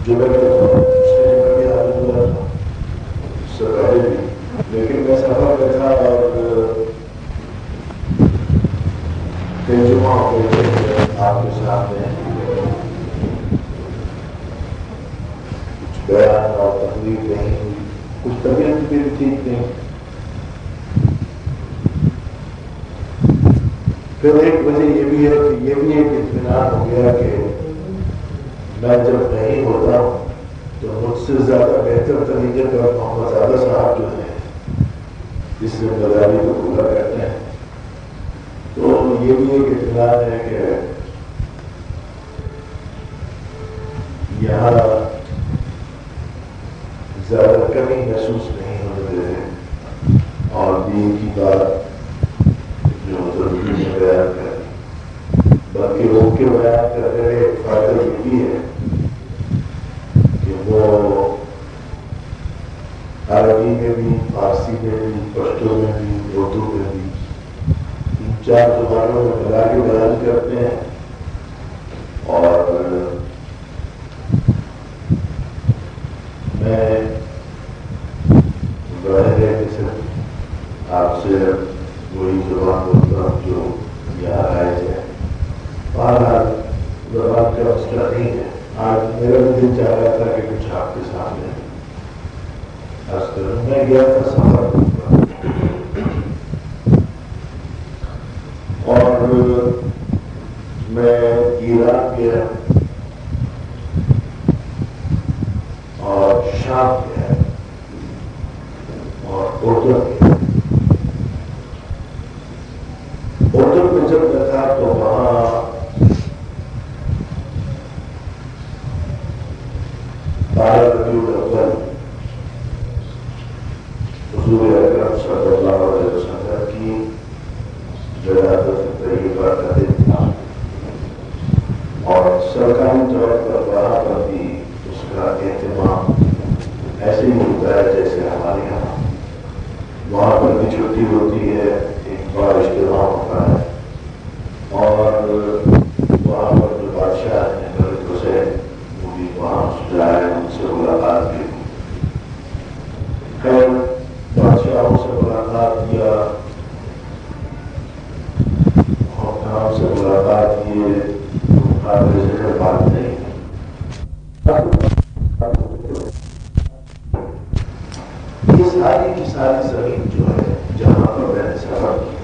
جو میں کبھی حاضر ہوا تھا اس سے پہلے بھی، لیکن میں سفر میں تھا اور کئی جمعہ ہو گئے تھے آپ کے سامنے کچھ بیان اور تقریر نہیں ہوئی، کچھ طبیعت بھی ٹھیک نہیں. پھر ایک وجہ یہ بھی ہے کہ یہ بھی ایک اطمینان ہو گیا کہ میں جب نہیں ہوتا ہوں تو مجھ سے زیادہ بہتر طریقے پر محمد اعلیٰ صاحب جو ہیں اس ذمہ داری کو پورا کرتے ہیں. تو یہ بھی ایک اطمینان ہے کہ یہاں زیادہ کمی محسوس نہیں ہونے دیتے اور دین کی بات جو ضروری ہے بیان کریں. باقی ان کے بیان کرنے میں ایک فائدہ یہ بھی ہے کہ وہ عربی میں بھی، فارسی میں بھی، پشتو میں بھی، اردو میں بھی، ان 4 زبانوں میں ملا کے بیان کرتے ہیں. اور میں ظاہر ہے کہ صرف آپ سے وہی زبان بولتا ہوں جو یہاں رائج ہے. بہرحال زبان کا مسئلہ نہیں ہے. آج میرا بھی دل چاہ رہا تھا کہ کچھ آپ کے سامنے عرض کروں. میں گیا تھا سفر اور میں ایران گیا اور شام گیا اور اردن گیا. اردن میں جب میں تھا تو وہاں ربیع الاول حضور اکرم صلی اللہ علیہ وسلم کی ولادت طیبہ کا دن تھا اور سرکاری طور پر وہاں پر بھی اس کا اہتمام ایسے ہی ہوتا ہے جیسے ہمارے یہاں. وہاں پر بھی چھٹی ہوتی ہے، ایک بڑا اجتماع ہوتا ہے اور وہاں پر جو بادشاہ ہیں ملک حسین وہ بھی وہاں جائے، ان سے ملاقات کی. خیر بادشاہوں سے ملاقات کیا، حکام سے ملاقات کیے، قابل ذکر بات نہیں. یہ ساری کی ساری زمین جو ہے جہاں پر میں نے سفر کیا،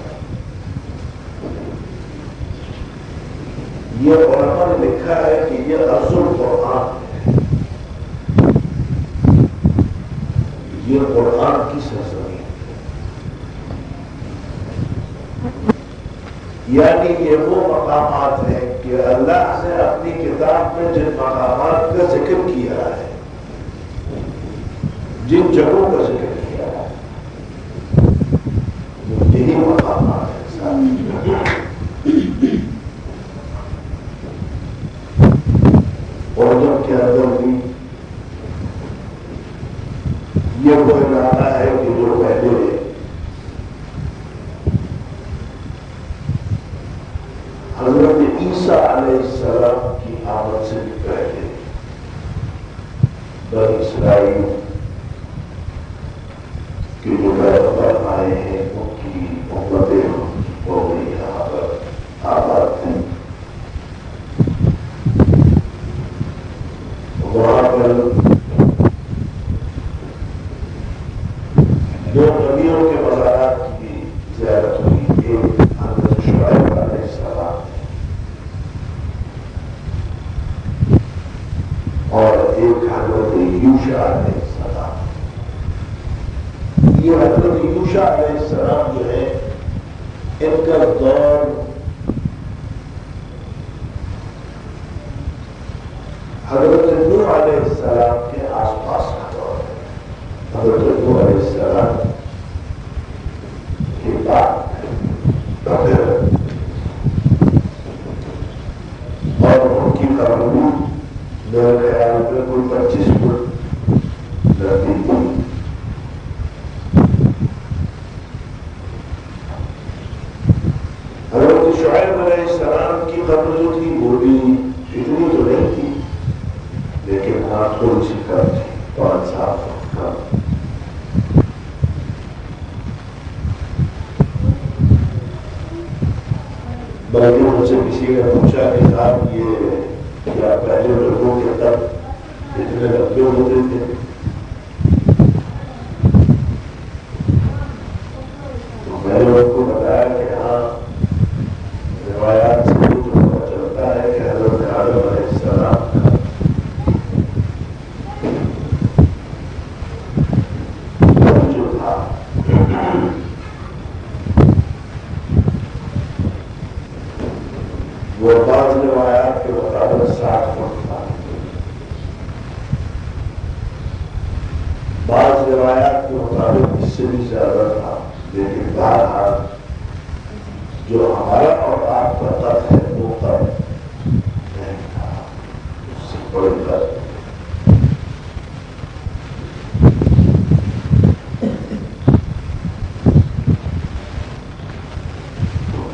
یہ علماء نے لکھا ہے کہ یہ ارض القرآن ہے، یہ قرآن کی سرزمین ہے. یعنی یہ وہ مقامات ہیں کہ اللہ نے اپنی کتاب میں جن مقامات کا ذکر کیا ہے، جن جگہوں کا ذکر کیا ہے، یہی مقامات ہیں سارے. اردن کے اندر بھی یہ وہ علاقہ ہے کہ جو پہلے حضرت عیسیٰ علیہ السلام کی آمد سے بھی پہلے بنی اسرائیل کے جو پیغمبر آئے ہیں ان کی امتیں وہ بھی یہاں پر آباد ہیں. وہاں پر دو نبیوں کے مزارات کی زیارت ہوئی. ایک حضرت شعیب علیہ السلام اور ایک حضرت یوشع علیہ السلام. یہ حضرت یوشع علیہ السلام جو ہے ان کا دور حضرت نوح علیہ السلام کے آس پاس کا دور ہے. حضرت نوح علیہ السلام کے بعد اور ان کی قبول میرے خیال میں کوئی 25 فٹ لمبی تھی. حضرت شعیب علیہ السلام کی قبر جو تھی وہ بھی اتنی تو نہیں تھی، لیکن یہاں تھوڑی سی کم تھی 5 سال کم. بلکہ مجھ سے کسی نے پوچھا کہ صاحب یہ کیا پہلے لوگوں کے تب اتنے لمبے ہوتے تھے؟ تو میں نے ان کو بتایا کہ ہاں روایات سے جو پتہ چلتا ہے کہ حضرت آدم علیہ السلام کا جو تھا وہ بعض روایات کے مطابق 60 فٹ تھا، بعض روایات کے مطابق اس سے بھی زیادہ تھا. لیکن بہرحال جو ہمارا اور آپ کا قد ہے وہ قد نہیں تھا، اس سے بڑی قد.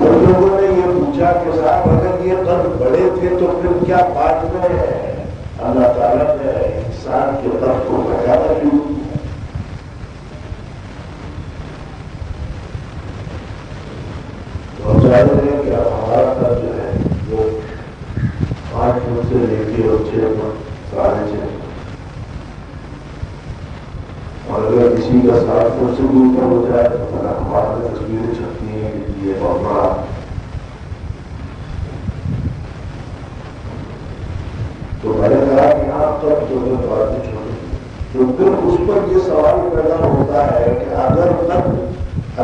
لوگوں نے یہ پوچھا کہ صاحب اگر یہ قد بڑے تھے تو پھر کیا بعد میں اللہ تعالیٰ نے انسان کے قد کو گھٹانا شروع کیا؟ تو ظاہر ہے کہ ہمارا قد جو ہے وہ 5 فٹ سے لے کے اور 6 فٹ 6.5 فٹ، اور اگر کسی کا 7 فٹ سے بھی اوپر ہو جائے تو پھر اخبار میں تصویریں چھپتی ہیں کہ یہ بہت بڑا. تو میں نے کہا کہ ہاں تب جو ہے باتیں چھوڑی. تو پھر اس پر یہ سوال پیدا ہوتا ہے کہ اگر تب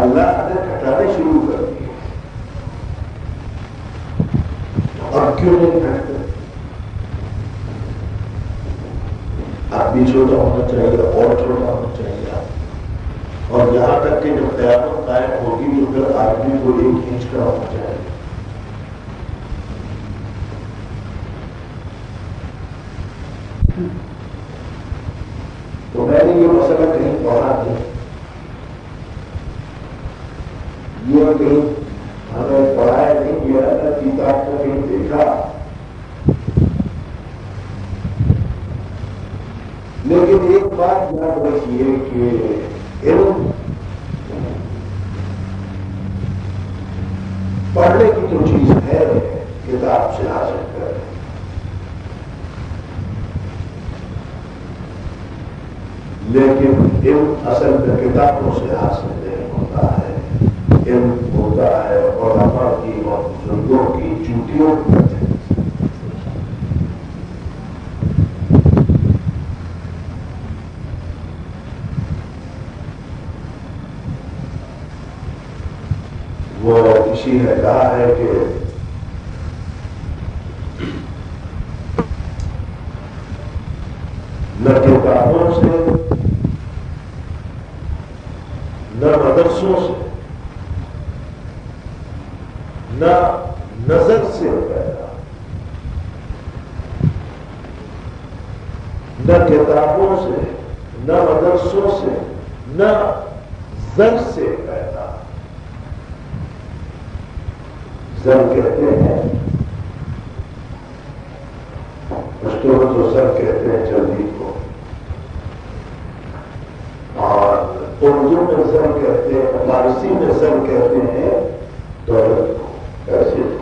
اللہ نے گھٹانے شروع کر دیے اب کیوں نہیں گھٹتے؟ اب بھی چھوٹا ہونا چاہیے اور چھوٹا ہونا چاہیے. اور یہاں تک کہ جب قیامت قائم ہوگی تو پھر آدمی کو 1 انچ کا ہونا چاہیے. تو میں نے یہ مسئلہ کہیں پڑھا نہیں، یہ کہیں ہمیں پڑھایا نہیں گیا نہ کتاب کو کہیں دیکھا. لیکن ایک بات یاد رکھیے کہ علم پڑھنے کی جو چیز ہے کتاب سے حاصل کریں، لیکن علم اصل میں کتابوں سے حاصل نہیں ہوتا ہے. علم ہوتا ہے علماء کی اور بزرگوں کی چوٹیوں کی وجہ سے. وہ کسی نے کہا ہے کہ نہ کتابوں سے نہ مدرسوں سے نہ نظر سے پیدا، نہ کتابوں سے نہ مدرسوں سے نہ زر سے پیدا. زر کہتے ہیں پشتوں میں تو زر کہتے ہیں جلدی کو، اور اردو میں زر کہتے ہیں، فارسی میں زر کہتے ہیں دولت کو، پیسے کو.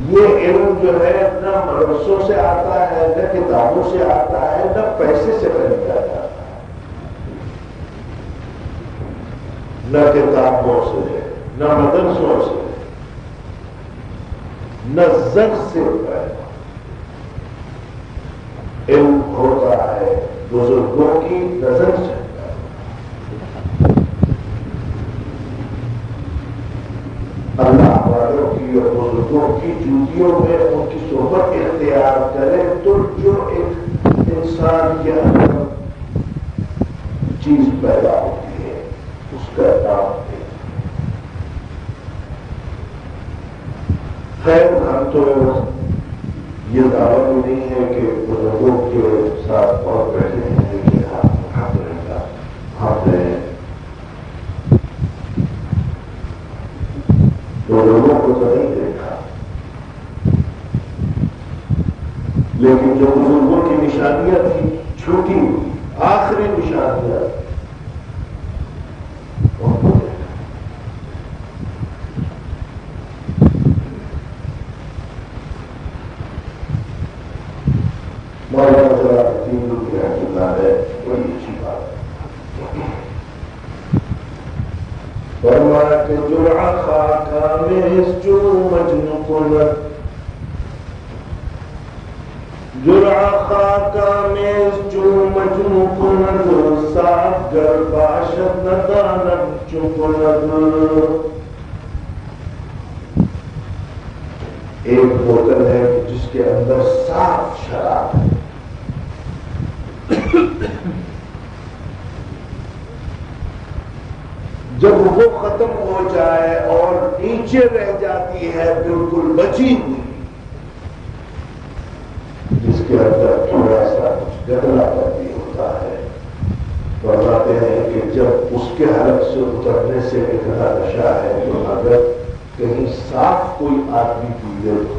یہ علم جو ہے نہ مدرسوں سے آتا ہے نہ کتابوں سے آتا ہے نہ پیسے سے خریدا جاتا ہے، نہ کتابوں سے نہ مدرسوں سے نہ زر سے پیدا. علم ہوتا ہے بزرگوں کی نظر سے. اللہ والوں کی اور بزرگوں کی جوتیوں میں ان کی صحبت اختیار کرے تو جو ایک انسان کے اندر چیز پیدا ہوتی ہے اس کا نام ہے. خیر ہم تو یہ دعویٰ بھی نہیں ہے کہ بزرگوں کے ساتھ اور بیٹھے ہیں، لیکن الحمدللہ ہم نے تو لوگوں کو تو نہیں دیکھا، لیکن جو بزرگوں کی نشانیاں تھیں چھوٹی ہوئی آخری نشانیاں ان کو دیکھا۔ مولانا جلال الدین رومی رحمۃ اللہ علیہ بڑی اچھی بات فرمایا کہ جرعہ خاکہ میں جو مجنو کند، جرعہ خاکہ میں جو مجنو کند، صاف گر باشد ندانت چکند۔ ایک بوتل ہے جس کے اندر صاف شراب ہے، جب وہ ختم ہو جائے اور نیچے رہ جاتی ہے بالکل بچی ہوئی، جس کے اندر تھوڑا سا کچھ گدلا بھی ہوتا ہے، فرماتے ہیں کہ جب اس کے حلق سے اترنے سے اتنا نشہ ہے تو اگر کہیں صاف کوئی آدمی پی لے تو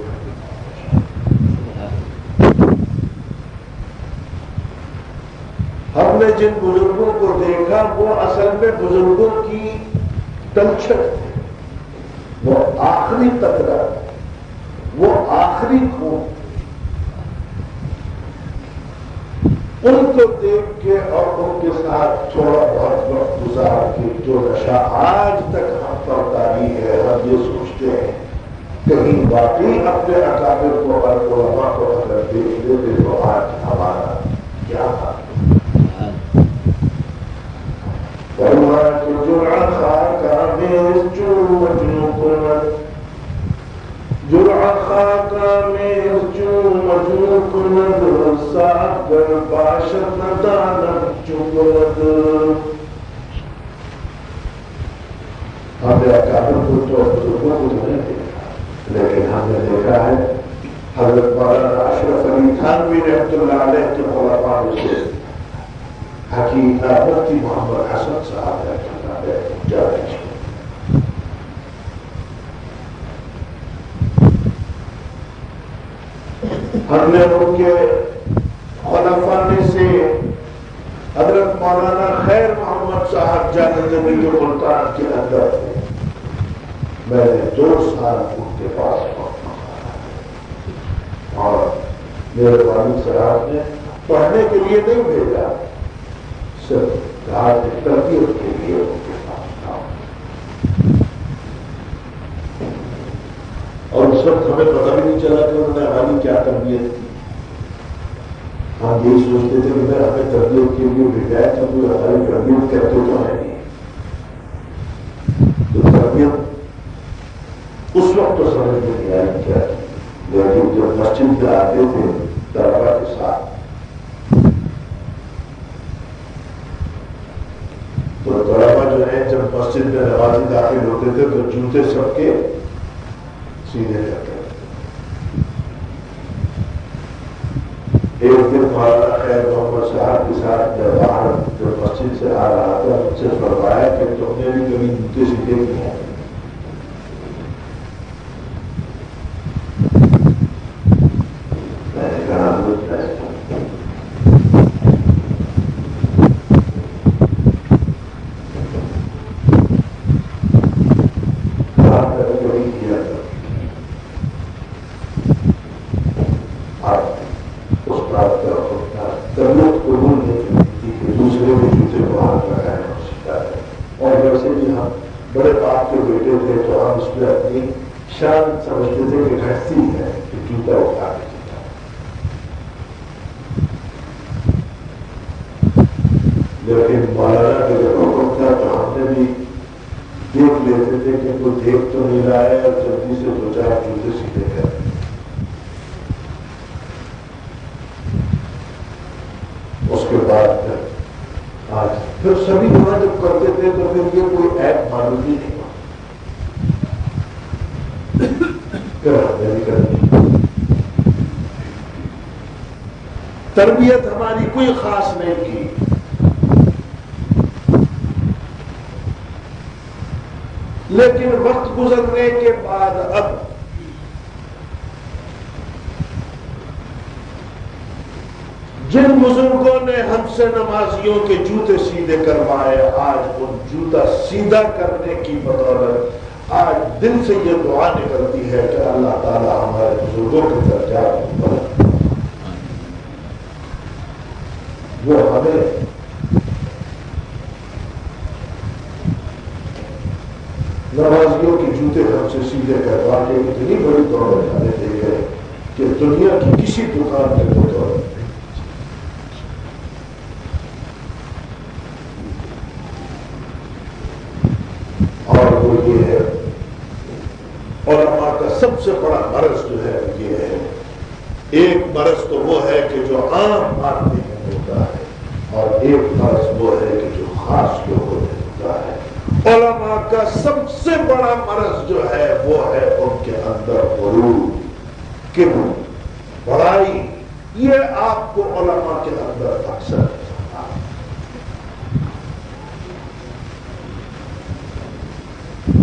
ہم نے جن بزرگوں کو دیکھا وہ اصل میں بزرگوں کی تلچھٹ تھے، وہ آخری قطرہ، وہ آخری خون، ان کو دیکھ کے اور ان کے ساتھ تھوڑا بہت وقت گزار کے جو نشہ آج تک ہم پر طاری ہے، ہم یہ سوچتے ہیں کہیں واقعی اپنے اکابر کو اور علماء کو اگر دیکھ لیتے تو آج ہمارا کیا تھا۔ فرمایا کہ جرعہ خاکہ میں جو مجنو کند، جرعہ خاکہ میں جو مجنو کند، صاف گر باشد ندانت چکند۔ ہم نے اکابر کو تو بزرگوں کو نہیں دیکھا، لیکن ہم نے دیکھا ہے حضرت مولانا اشرف علی تھانوی رحمۃ اللہ علیہ کے خلفاء سے حکیم مفتی محمد حسن صاحب رحمۃ اللہ علیہ جاوید، ہم نے ان کے خلفاء میں سے حضرت مولانا خیر محمد صاحب جاوید جو ملتان کے اندر تھے، میں نے 2 سال ان کے پاس اور میرے والد صاحب نے پڑھنے کے لیے نہیں بھیجا، صرف کہا کہ تربیت کے لیے ان کے پاس تھا، اور اس وقت ہمیں پتہ بھی نہیں چلا کہ انہوں نے ہماری کیا تربیت کی۔ ہم یہی سوچتے تھے کہ ہمیں تربیت کے لیے بھیجا ہے تو کوئی ہماری تربیت کرتے تو ہے نہیں، تو تربیت اس وقت تو سمجھ میں نہیں آئی کیا، لیکن جب مسجد میں آتے تھے طلبا کے ساتھ تو طلبا جو ہے جب مسجد میں نمازی داخل ہوتے تھے تو جوتے سب کے سیدھے کرتے تھے۔ ایک دن مولانا خیر محمد صاحب کے ساتھ میں باہر جب مسجد سے آ رہا تھا مجھ سے فرمایا کہ تم نے بھی کبھی جوتے سیدھے کیے ہیں؟ میں نے کہا بڑے باپ کے بیٹے تھے تو ہم اس میں اپنی شان سمجھتے تھے کہ گھٹتی ہے کہ جوتا اٹھا کے جیتا، لیکن مولانا کا جب حکم تھا تو ہم نے بھی دیکھ لیتے تھے کہ کوئی دیکھ تو نہیں رہا ہے اور جلدی سے 2-4 جوتے سیدھے کر۔ اس کے بعد آج پھر سبھی دعا جب کرتے تھے تو پھر یہ کوئی ایپ معلوم ہی نہیں ہوا، پھر ہم نے بھی کر دی۔ تربیت ہماری کوئی خاص نہیں کی، لیکن وقت گزرنے کے بعد اب جن بزرگوں نے ہم سے نمازیوں کے جوتے سیدھے کروائے، آج ان جوتا سیدھا کرنے کی بدولت آج دل سے یہ دعا نکلتی ہے کہ اللہ تعالیٰ ہمارے بزرگوں کے درجات کو بلند وہ ہمیں نمازیوں کے جوتے ہم سے سیدھے کروا کے اتنی بڑی دولت ہمیں دے گئے کہ دنیا کی کسی دکان میں وہ دولت نہیں، اور وہ یہ ہے علماء کا سب سے بڑا مرض جو ہے یہ ہے، ایک مرض تو وہ ہے کہ جو عام آدمی میں ہوتا ہے اور ایک مرض وہ ہے کہ جو خاص لوگوں میں ہوتا ہے۔ علماء کا سب سے بڑا مرض جو ہے وہ ہے ان کے اندر غرور، کبر، بڑائی، یہ آپ کو علماء کے اندر اکثر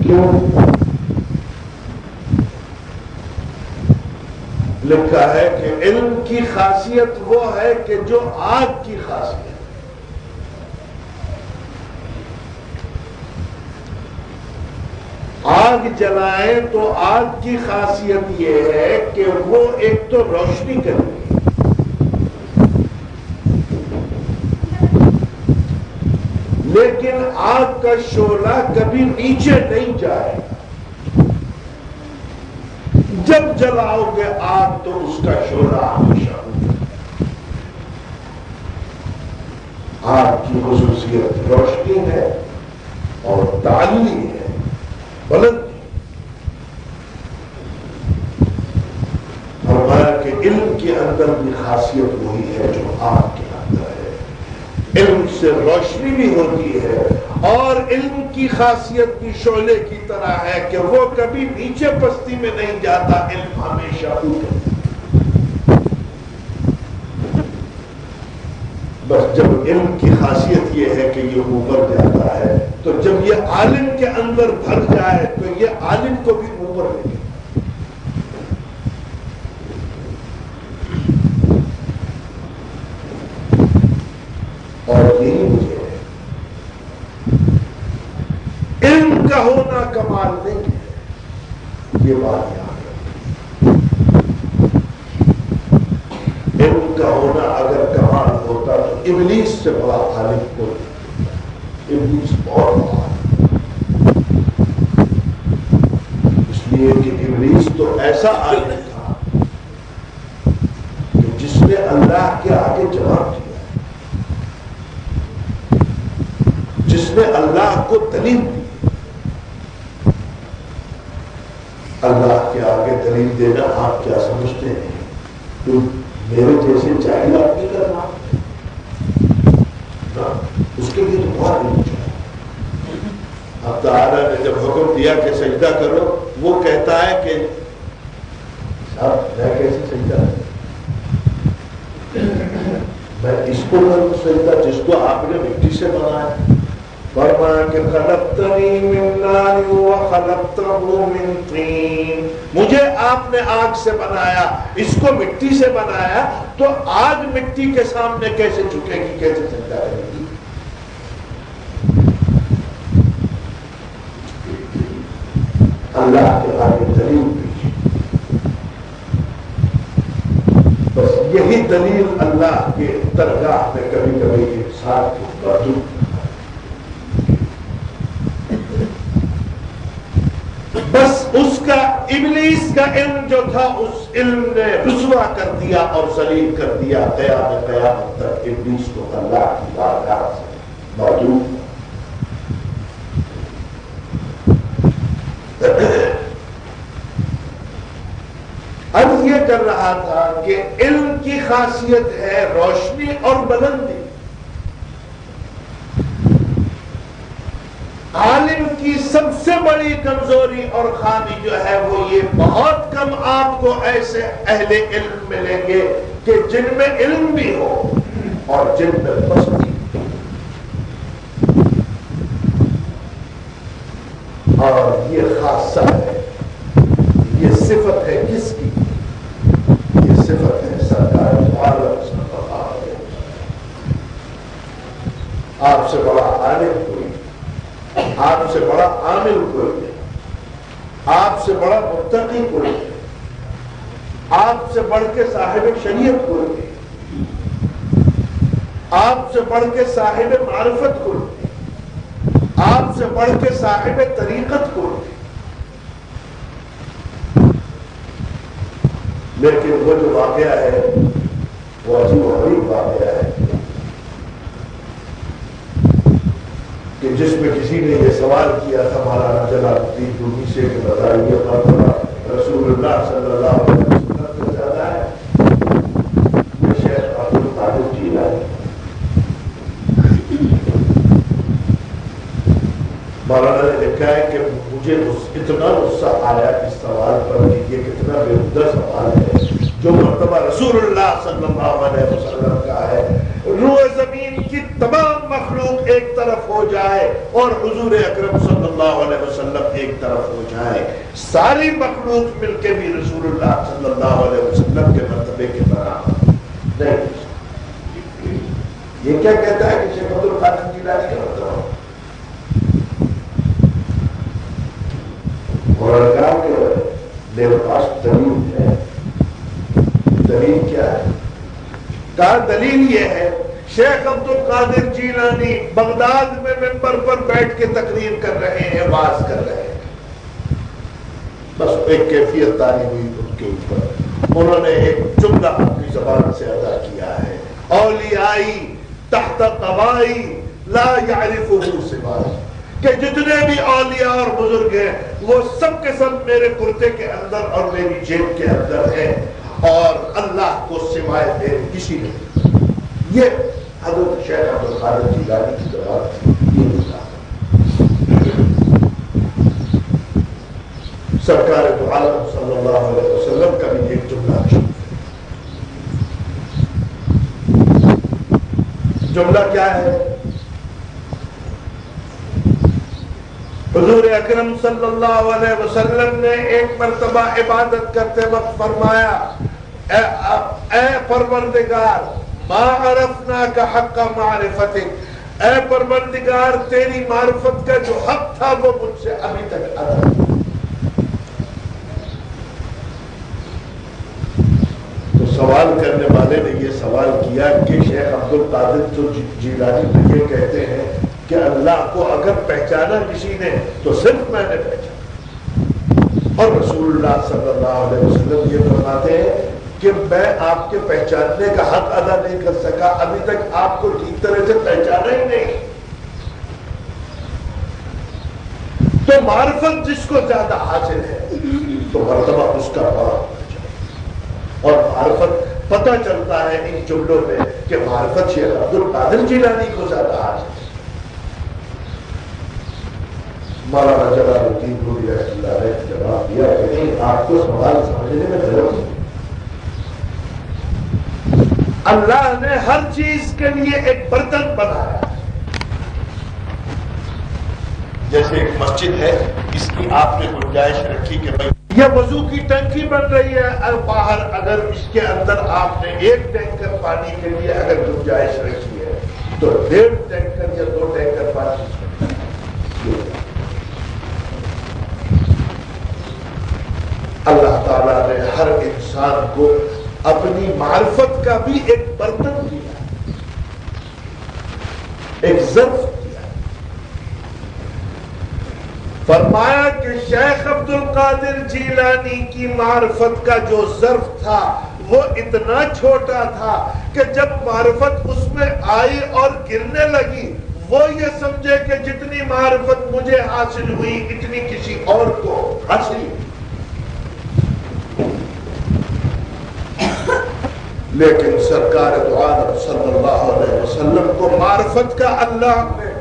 کیوں؟ لکھا ہے کہ علم کی خاصیت وہ ہے کہ جو آگ کی خاصیت، آگ جلائیں تو آگ کی خاصیت یہ ہے کہ وہ ایک تو روشنی کرے گی، لیکن آگ کا شعلہ کبھی نیچے نہیں جائے گا۔ جب جلاؤ گے آگ تو اس کا شعلہ ہمیشہ ہوگا۔ آگ کی خصوصیت روشنی ہے اور تعلی ہے، بلندی۔ فرمایا کہ علم کے اندر بھی خاصیت وہی ہے جو آگ کے اندر ہے، علم سے روشنی بھی ہوتی ہے، اور علم کی خاصیت بھی شعلے کی طرح ہے کہ وہ کبھی نیچے پستی میں نہیں جاتا، علم ہمیشہ اوپر۔ بس جب علم کی خاصیت یہ ہے کہ یہ اوپر جاتا ہے تو جب یہ عالم کے اندر بھر جائے تو یہ عالم کو بھی اوپر لے گا۔ اور یہی مجھے علم کا ہونا کمال نہیں ہے، یہ بات یاد ہے۔ علم کا ہونا اگر کمال ہوتا تو ابلیس سے بڑا عالم کو، ابلیس بہت بڑا، اس لیے کہ ابلیس تو ایسا عالم تھا کہ جس نے اللہ کے آگے جواب دیا، جس نے اللہ کو دلیل دی۔ اللہ کے آگے دلیل دینا آپ کیا سمجھتے ہیں؟ تو میرے جیسے جاہل آدمی کرنا اس کے لیے تو بہت نہیں چاہیے۔ اب تعالیٰ نے جب حکم دیا کہ سجدہ کرو، وہ کہتا ہے کہ صاحب میں کیسے سجدہ کروں؟ میں اس کو کروں سجدہ جس کو آپ نے مٹی سے بنایا۔ فرمایا کہ خلقتنی من نار وخلقتہ من طین، مجھے آپ نے آگ سے بنایا، اس کو مٹی سے بنایا، تو آگ مٹی کے سامنے کیسے جھکے گی، کیسے سجدہ کرے گی؟ اللہ کے آگے دلیل پیش، بس یہی دلیل اللہ کے درگاہ میں کبھی کبھی انسان کو باتوں بس اس کا ابلیس کا علم جو تھا اس علم نے رسوا کر دیا اور ذلیل کر دیا۔ قیامت تک ابلیس کو اللہ کی بارگاہ سے معدوم۔ عرض یہ کر رہا تھا کہ علم کی خاصیت ہے روشنی اور بلندی۔ عالم کی سب سے بڑی کمزوری اور خامی جو ہے وہ یہ، بہت کم آپ کو ایسے اہل علم ملیں گے کہ جن میں علم بھی ہو اور جن میں پستی، اور صفت ہے کس کی؟ یہ صفت ہے سرکار عالم صلی اللہ علیہ وسلم۔ آپ سے بڑا عالم کوئی نہیں، آپ سے بڑا عامل کوئی نہیں، آپ سے بڑا متقی کوئی نہیں، آپ سے بڑھ کے صاحب شریعت کوئی نہیں، آپ سے بڑھ کے صاحب معرفت کوئی نہیں، آپ سے بڑھ کے صاحب طریقت کوئی نہیں۔ لیکن وہ جو واقعہ ہے وہ عجیب و غریب واقعہ ہے کہ جس میں کسی نے یہ سوال کیا تھا مولانا جلال الدین رومی سے کہ بتائیے مرتبہ رسول اللہ صلی اللہ علیہ وسلم سے زیادہ ہے یہ شیخ عبد القادر جیلانی۔ مولانا نے لکھا ہے کہ مجھے اتنا غصہ آیا اس سوال پر کہ یہ کتنا بے ہودہ سوال ہے جو مرتبہ رسول اللہ صلی اللہ علیہ وسلم کا ہے۔ روح زمین کی تمام مخلوق ایک طرف ہو جائے اور حضور اکرم صلی اللہ علیہ وسلم ایک طرف ہو جائے، ساری مخلوق مل کے بھی رسول اللہ صلی اللہ علیہ وسلم کے مرتبے کے برابر نہیں۔ یہ کیا کہتا ہے کہ شیخ عبد القادر جیلانی کا مرتبہ؟ اور کہا کہ میرے پاس دلیل ہے۔ دلیل کیا ہے؟ کہا دلیل یہ ہے شیخ عبد القادر جیلانی بغداد میں ممبر پر بیٹھ کے تقریر کر رہے ہیں، واز کر رہے ہیں، بس ایک کیفیت تاری ہوئی ان کے اوپر، انہوں نے ایک جملہ اپنی زبان سے ادا کیا ہے، اولیائی تحت قوائی لا یعرفہ سوائی، کہ جتنے بھی اولیاء اور بزرگ ہیں وہ سب کے سب میرے کرتے کے اندر اور میری جیب کے اندر ہیں اور اللہ کو سوائے میرے کسی نے۔ یہ حضرت شیخ عبد القادر جیلانی کی جواب یہ ملا۔ سرکار دو عالم صلی اللہ علیہ وسلم کا بھی ایک جملہ ہے۔ جملہ کیا ہے؟ حضور اکرم صلی اللہ علیہ وسلم نے ایک مرتبہ عبادت کرتے وقت فرمایا اے پروردگار ما عرفناک حق معرفتک، اے پروردگار تیری معرفت کا جو حق تھا وہ مجھ سے ابھی تک ادا نہیں۔ تو سوال کرنے والے نے یہ سوال کیا کہ شیخ عبد القادر جیلانی یہ کہتے ہیں کہ اللہ کو اگر پہچانا کسی نے تو صرف میں نے پہچانا، اور رسول اللہ صلی اللہ علیہ وسلم یہ فرماتے ہیں کہ میں آپ کے پہچاننے کا حق ادا نہیں کر سکا، ابھی تک آپ کو ٹھیک طرح سے پہچانا ہی نہیں۔ تو معرفت جس کو زیادہ حاصل ہے تو مرتبہ اس کا بڑا ہونا چاہیے، اور معرفت پتہ چلتا ہے ان جملوں میں کہ معرفت شیخ عبد القادر جیلانی کو زیادہ حاصل ہے۔ مولانا جلال الدین رومی رحمۃ اللہ علیہ نے جواب دیا کہ نہیں، آپ کو سوال سمجھنے میں ضرورت نہیں، اللہ نے ہر چیز کے لیے ایک برتن بنایا، جیسے ایک مسجد ہے اس کی آپ نے گنجائش رکھی کہ بھائی یہ وضو کی ٹنکی بن رہی ہے، باہر اگر اس کے اندر آپ نے ایک ٹینکر پانی کے لیے اگر گنجائش رکھی ہے تو 1.5 ٹینکر یا 2 ٹینکر پانی اللہ تعالیٰ نے ہر انسان کو اپنی معرفت کا بھی ایک برتن دیا، ایک ظرف دیا۔ فرمایا کہ شیخ عبد القادر جیلانی کی معرفت کا جو ظرف تھا وہ اتنا چھوٹا تھا کہ جب معرفت اس میں آئی اور گرنے لگی وہ یہ سمجھے کہ جتنی معرفت مجھے حاصل ہوئی اتنی کسی اور کو حاصل ہوئی، لیکن سرکار دو عالم صلی اللہ علیہ وسلم کو معرفت کا اللہ نے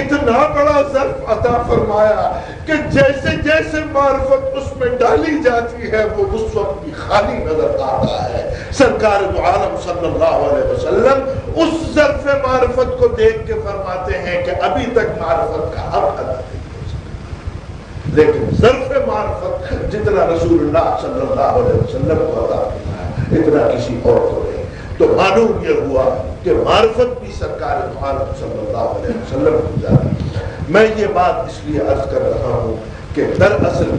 اتنا بڑا ظرف عطا فرمایا کہ جیسے جیسے معرفت اس میں ڈالی جاتی ہے وہ اس وقت بھی خالی نظر آتا ہے۔ سرکار دو عالم صلی اللہ علیہ وسلم اس ظرف معرفت کو دیکھ کے فرماتے ہیں کہ ابھی تک معرفت کا حق ادا نہیں ہو سکا، لیکن ظرف معرفت جتنا رسول اللہ صلی اللہ علیہ وسلم کو عطا فرمایا اتنا کسی اور کو نہیں. تو معلوم یہ ہوا کہ معرفت بھی سرکار عالم صلی اللہ علیہ وسلم کو جاتی. میں یہ بات اس لیے عرض کر رہا ہوں کہ دراصل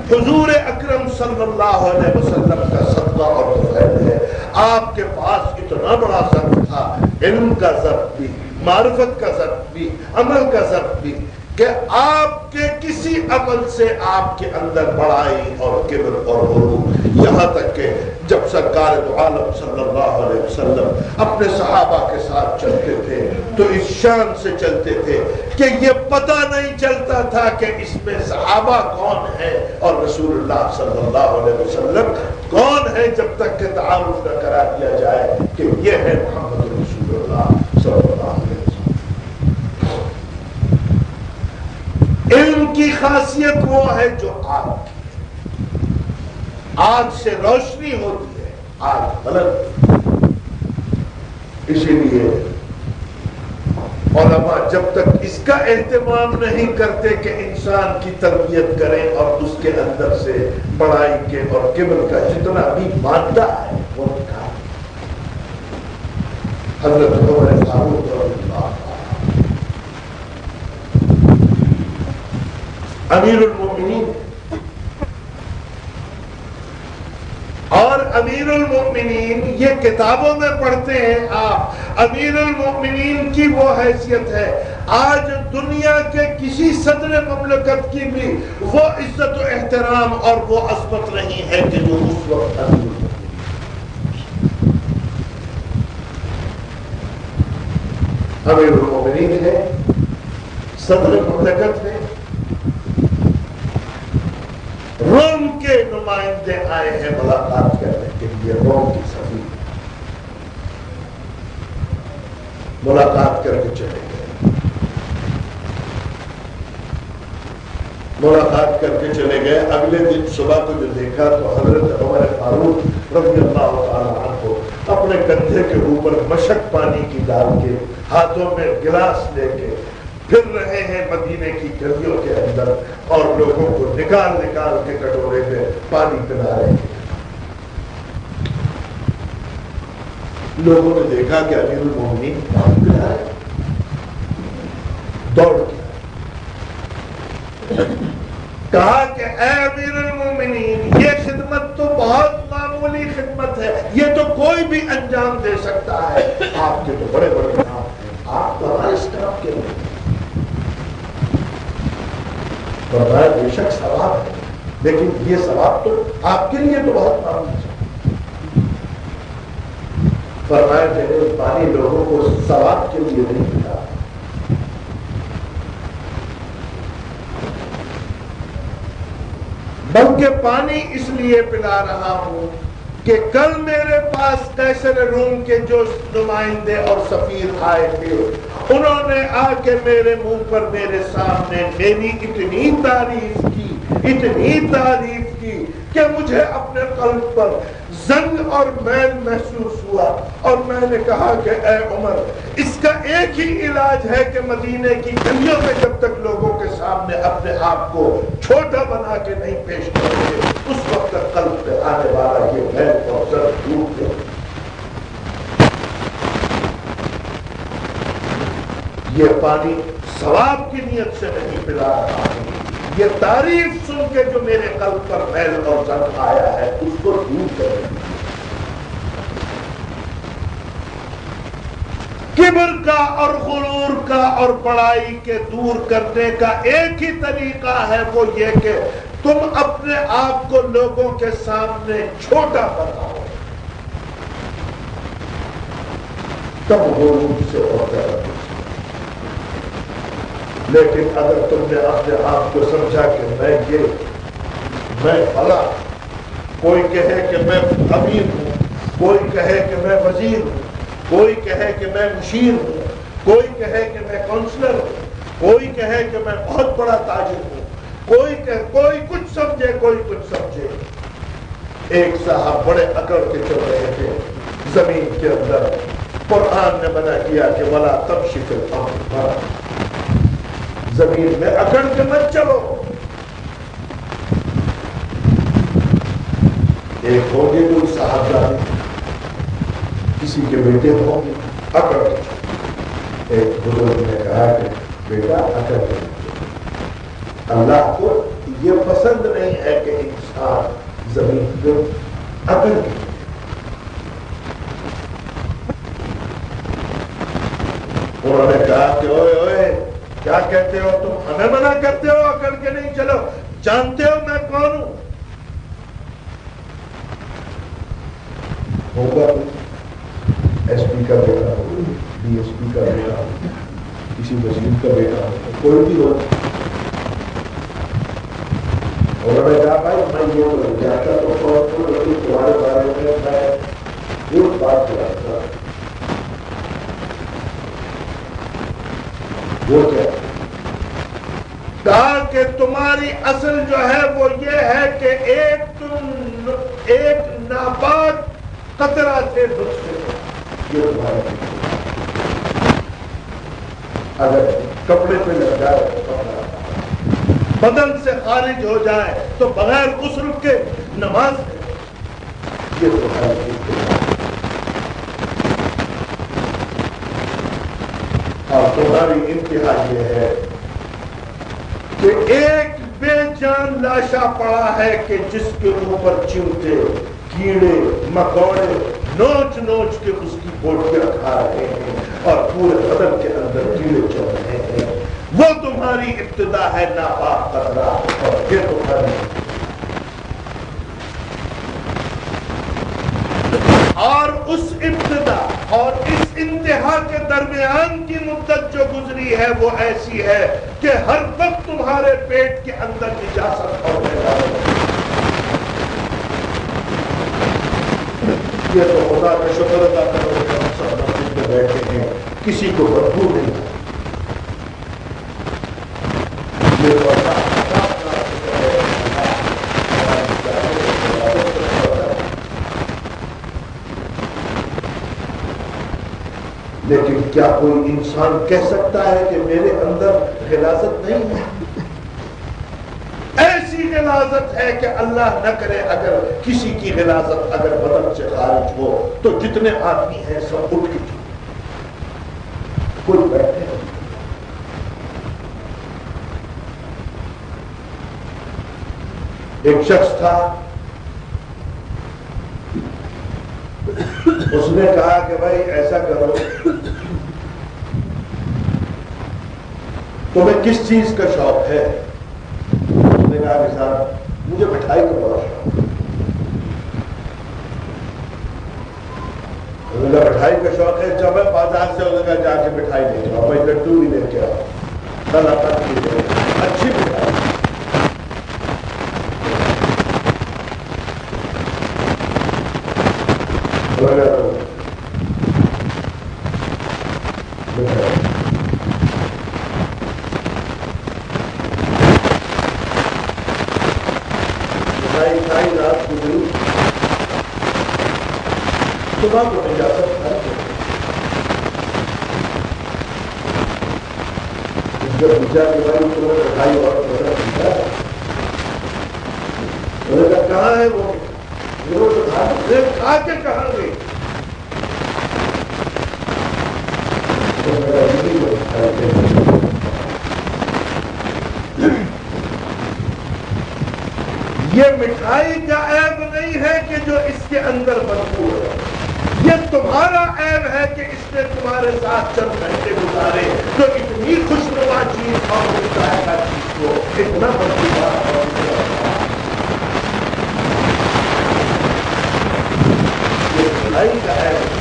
حضور اکرم صلی اللہ علیہ وسلم کا صدقہ اور فضل ہے. آپ کے پاس اتنا بڑا ضرب تھا، علم کا ضرب بھی، معرفت کا ضرب بھی، عمل کا ضرب بھی، کہ آپ کے کسی عمل سے آپ کے اندر بڑائی اور کبر اور غرور، یہاں تک کہ جب سرکار دو عالم صلی اللہ علیہ وسلم اپنے صحابہ کے ساتھ چلتے تھے تو اس شان سے چلتے تھے کہ یہ پتہ نہیں چلتا تھا کہ اس میں صحابہ کون ہے اور رسول اللہ صلی اللہ علیہ وسلم کون ہے، جب تک کہ تعارف نہ کرا دیا جائے کہ یہ ہے محمد رسول اللہ صلی اللہ علیہ وسلم. علم کی خاصیت وہ ہے جو آگ سے روشنی ہوتی ہے، آگ غلط. اسی لیے علماء جب تک اس کا اہتمام نہیں کرتے کہ انسان کی تربیت کریں اور اس کے اندر سے بڑائی کے اور کبر کا جتنا بھی مادہ ہے وہ نکالیں. حضرت عمر فاروق رضی اللہ عنہ امیر المؤمنین، اور امیر المؤمنین یہ کتابوں میں پڑھتے ہیں آپ، امیر المؤمنین کی وہ حیثیت ہے آج دنیا کے کسی صدر مملکت کی بھی وہ عزت و احترام اور وہ عظمت نہیں ہے کہ جو اس وقت امیر المؤمنین ہے، صدر مملکت ہے. روم کے نمائندے آئے ہیں ملاقات کرنے کے لیے، روم کی سفیر ملاقات کر کے چلے گئے. ملاقات کر کے چلے گئے. اگلے دن صبح کو جو دیکھا تو حضرت عمر فاروق رضی اللہ تعالی عنہ اپنے کندھے کے اوپر مشک پانی کی ڈال کے ہاتھوں میں گلاس لے کے پھر رہے ہیں مدینے کی گلیوں کے اندر اور لوگوں کو نکال نکال کے کٹورے میں پانی پلا رہے ہیں. لوگوں نے دیکھا کہ امیر المومنین پانی پلا رہے، دوڑ کے کہا کہ اے امیر المومنین یہ خدمت تو بہت معمولی خدمت ہے، یہ تو کوئی بھی انجام دے سکتا ہے، آپ کے تو بڑے بڑے کام ہیں، آپ تو ہمارے اس کام کے لیے. فرمایا بے شک ثواب ہے، لیکن یہ ثواب تو آپ کے لیے تو بہت معمولی ہے. فرمایا کہ پانی لوگوں کو ثواب کے لیے نہیں ملا، بلکہ پانی اس لیے پلا رہا ہوں کہ کل میرے پاس قیصر روم کے جو نمائندے اور سفیر آئے تھے انہوں نے آ کے میرے منہ پر میرے سامنے میری اتنی تعریف کی کہ مجھے اپنے قلب پر زنگ اور میل محسوس ہوا، اور میں نے کہا کہ اے عمر اس کا ایک ہی علاج ہے کہ مدینے کی گلیوں میں جب تک لوگوں کے سامنے اپنے آپ کو چھوٹا بنا کے نہیں پیش کریں گے اس وقت تک قلب پہ آنے والا یہ میل اور زنگ دور دے. یہ پانی ثواب کی نیت سے نہیں پلا رہا ہوں، یہ تعریف سن کے جو میرے قلب پر میل اور زنگ آیا ہے اس کو دور کریں. کبر کا اور غرور کا اور بڑائی کے دور کرنے کا ایک ہی طریقہ ہے، وہ یہ کہ تم اپنے آپ کو لوگوں کے سامنے چھوٹا بناؤ، تب غرور سے ہوتا ہے. لیکن اگر تم نے اپنے آپ کو سمجھا کہ میں فلاں، کوئی کہے کہ میں امیر ہوں، کوئی کہے کہ میں وزیر ہوں، کوئی کہے کہ میں مشیر ہوں، کوئی کہے کہ میں کونسلر ہوں، کوئی کہے کہ میں بہت بڑا تاجر ہوں، کوئی کچھ سمجھے کوئی کچھ سمجھے. ایک صاحب بڑے اکڑ کے چل رہے تھے زمین کے اندر، قرآن نے منع کیا کہ وَلَا تَمْشِ فِي الْأَرْضِ مَرَحًا، زمین میں اکڑ کے مت چلو. ایک ہوں گے کوئی صاحبزادے، کسی کے بیٹے ہوں گے اکڑ کے، ایک بزرگ نے کہا کہ بیٹا اکڑ کے، اللہ کو یہ پسند نہیں ہے کہ انسان زمین پہ اکڑ کے۔ انہوں نے کہا کہ اوئے اوئے کیا کہتے ہو تم، ہمیں منع کرتے ہو اکڑ کے نہیں چلو، جانتے ہو میں کون ہوں؟ ہوگا ایس پی کا بیٹا ہو، ڈی ایس پی کا بیٹا ہو، کسی وزیر کا بیٹا ہو، کوئی بھی ہو۔ انہوں نے کہا بھائی میں یہ تو جانتا تو کون ہوں، لیکن تمہارے بارے میں میں ایک بات جانتا ہوں۔ وہ کیا؟ کہا کہ تمہاری اصل جو ہے وہ یہ ہے کہ ایک ناپاک قطرہ تھے نطفے، یہ تمہارے اگر کپڑے پہ لگ جائے بدن سے خارج ہو جائے تو بغیر غسل کے نماز ہے، یہ تمہاری اور تمہاری انتہا یہ ہے کہ ایک بے جان لاشا پڑا ہے کہ جس کے اوپر چمٹے کیڑے مکوڑے نوچ نوچ کے اس کی بوٹیاں کھا رہے ہیں اور پورے بدن کے اندر کیڑے چل رہے ہیں، وہ تمہاری ابتدا ہے ناپاک قطرہ، اور یہ تمہاری اور اس ابتدا اور اس انتہا کے درمیان کی مدت جو گزری ہے وہ ایسی ہے کہ ہر وقت تمہارے پیٹ کے اندر نجاست اور یہ تو خدا کا شکر ادا کرو کہ ہم سب مسجد میں بیٹھے ہیں، کسی کو بدبو نہیں ہے۔ لیکن کیا کوئی انسان کہہ سکتا ہے کہ میرے اندر غلاظت نہیں ہے؟ ایسی غلاظت ہے کہ اللہ نہ کرے اگر کسی کی غلاظت اگر بدن سے خارج ہو تو جتنے آدمی ہیں سب اٹھ کے چلے، کوئی بیٹھے نہیں۔ ایک شخص تھا، اس نے کہا کہ بھائی ایسا کرو، تمہیں کس چیز کا شوق ہے؟ اس نے کہا کہ صاحب مجھے مٹھائی کا بڑا شوق ہے۔ انہوں نے کہا مٹھائی کا شوق ہے، جب میں بازار سے انہوں نے کہا جا کے مٹھائی لے کے آؤ، میں لڈو بھی لے کے آؤ، اچھی مٹھائی۔ رات گزری، صبح کو اجازت ہے، جب پوچھا کہ بھائی تمہیں مٹھائی اور انہوں نے کہا کہاں ہے وہ؟ کھا کے کہاں گئی؟ یہ مٹھائی کا عیب نہیں ہے کہ جو اس کے اندر بدبو ہے، یہ تمہارا عیب ہے کہ اس نے تمہارے ساتھ چند گھنٹے گزارے جو اتنی خوشنما چیز اور مطالعہ چیز کو اتنا بدبودار یہ مٹھائی کا عیب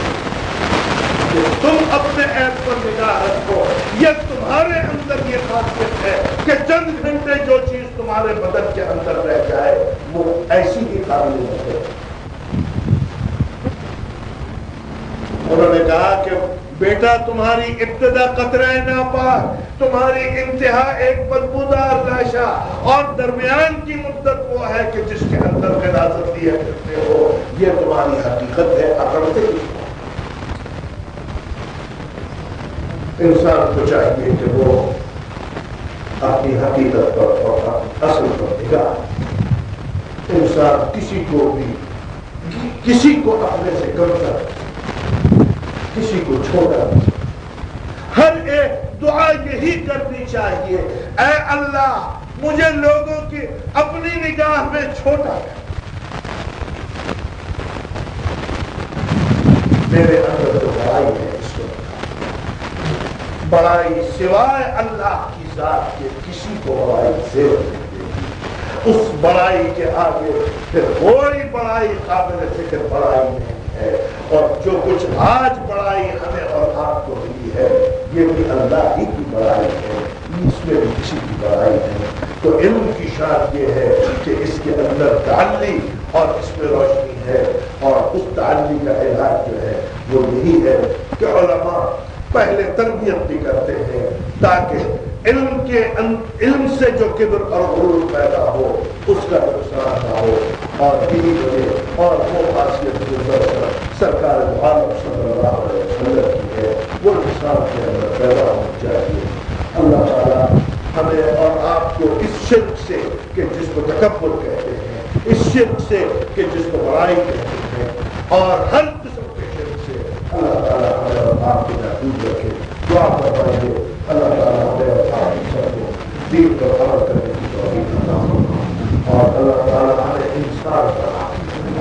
کہ تم اپنے عیب پر نگاہ رکھو، یہ تمہارے اندر یہ خاصیت ہے کہ چند گھنٹے جو چیز تمہارے بدن کے اندر رہ جائے وہ ایسی ہی قابل ہے۔ انہوں نے کہا کہ بیٹا تمہاری ابتدا قطرہ ناپاک، تمہاری انتہا ایک بدبودار لاشا، اور درمیان کی مدت وہ ہے کہ جس کے اندر غلاظت لیا کرتے ہو، یہ تمہاری حقیقت ہے، اکڑتے ہی۔ انسان کو چاہیے کہ وہ اپنی حقیقت پر اور اپنی اصل پر نگاہ، انسان کسی کو بھی کسی کو اپنے سے کم کر، کسی کو چھوڑا نہیں۔ ہر ایک دعا یہی کرنی چاہیے، اے اللہ مجھے لوگوں کی اپنی نگاہ میں چھوٹا کر، میرے اندر تو بڑائی ہے، اس وقت بڑائی سوائے اللہ کی ذات کے کسی کو بڑائی زیور نہیں دیتی۔ اس بڑائی کے آگے پھر کوئی بڑائی قابل ذکر بڑائی نہیں ہے، اور جو کچھ آج بڑائی ہمیں اور آپ کو ملی ہے یہ بھی اللہ ہی کی بڑائی ہے، اس میں بھی کسی کی بڑائی نہیں۔ تو علم کی شان یہ ہے کہ اس کے اندر تعلی اور اس میں روشنی ہے، اور اس تعلی کا علاج جو ہے وہ یہی ہے کہ علماء پہلے تربیت بھی کرتے ہیں تاکہ علم سے جو کبر اور غرور پیدا ہو اس کا نقصان نہ ہو، اور یہی وجہ اور وہ خاصیت جو سرکار عالم صلی اللہ علیہ وسلم کی ہے وہ انسان کے اندر پیدا ہونی چاہیے۔ اللہ تعالیٰ ہمیں اور آپ کو اس شرک سے کہ جس کو تکبر کہتے ہیں، اس شرک سے کہ جس کو بڑائی کہتے ہیں، اور ہر قسم کے شرک سے اللہ تعالیٰ ہمیں اور آپ کو محفوظ رکھے۔ دعا فرمائیے اللہ تعالیٰ ہمیں اور آپ سب کو دین پر عمل کرنے کی توفیق عطا فرمائے، اور اللہ تعالیٰ ہمیں انسان بنا،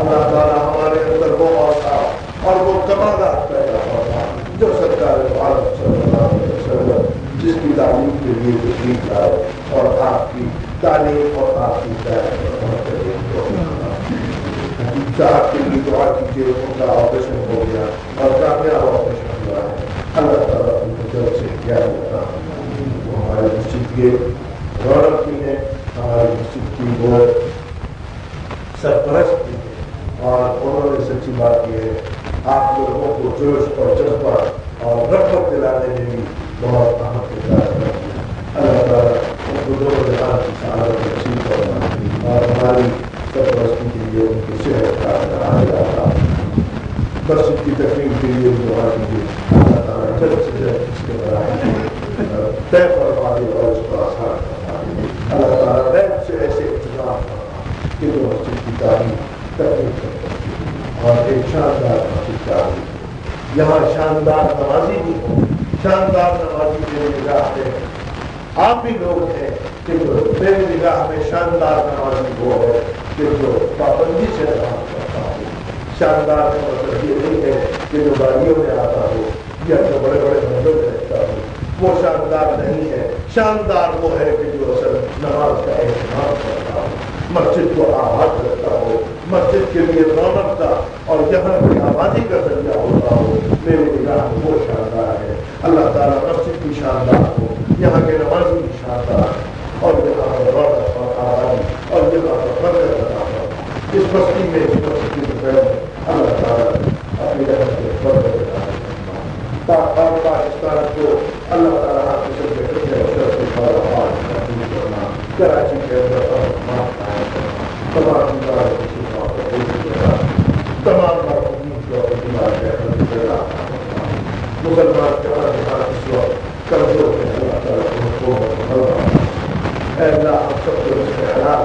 اللہ تعالیٰ ہمارے اندر وہ اوصاف اور وہ کمالات پیدا فرمائے جو سرکار عالم صلی اللہ علیہ وسلم جس کی تعلیم کے لیے تشریف لائے، اور آپ کی تعلیم اور آپ کی ہدایت پر عمل کرنے کی توفیق عطا فرمائے۔ صاحب کے لیے دعا کیجیے، ان کا آپریشن ہو گیا اور کامیاب آپریشن ہوا ہے، اللہ تعالیٰ ان کو جلد سے کیا ہوتا ہے، وہ ہمارے مسجد کے رونق بھی ہے، ہماری مسجد کی وہ سرپرست بھی ہے، اور انہوں نے سچی بات یہ ہے آپ لوگوں کو جوش اور جذبہ اور رغبت دلانے میں بھی بہت اہم کردار ادا کیا۔ اللہ تعالیٰ ان کو دونوں جہان کی سعادت نصیب فرمائے، اور ہماری سرپرستی کے لیے ان کی صحت کا عطا، مسجد کی تکمیل کے لیے دعا کیجیے، اللہ تعالیٰ جلد سے جلد اس کے برائے طے فرما دے اور اس کو آسان فرما دے۔ اللہ تعالیٰ غیب سے ایسے انتظام فرما کہ جو مسجد کی تعلیم تکمیل کر سکے، اور ایک شاندار مسجد تعلیم یہاں شاندار نمازی بھی ہوں، شاندار نمازی میری نگاہ میں آپ بھی لوگ ہیں کہ جو میری نگاہ میں شاندار نمازی وہ ہے کہ جو پابندی سے نماز پڑھتا ہو۔ شاندار کا مطلب یہ نہیں ہے کہ جو گاڑیوں میں آتا ہو یا جو بڑے بڑے بندوں میں رہتا ہو، وہ شاندار نہیں ہے۔ شاندار وہ ہے کہ جو اصل نماز کا اہتمام کرتا ہو، مسجد کو آباد رکھتا ہو، مسجد کے لیے رونق کا اور یہاں کی آبادی کا ذریعہ ہوتا ہو۔ میرے نگاہ میں وہ شاندار ہے۔ اللہ تعالیٰ مسجد کی شاندار ہو، یہاں کے نمازی کی شاندار اور یہاں پر رونق اور آبادی اور یہاں پر برکت عطا فرمائے۔ اس بستی میں اس مسجد میں اللہ تعالیٰ اپنی رحمت سے برکت عطا فرمائے، اور پاکستان کو اللہ تعالیٰ آپ کے سب کے کراچی کے اندر تمام تمام مسلمان جہاں اس وقت کمزور ہے، اللہ تعالیٰ کو اے اللہ ہم سب کو اس میں حلال،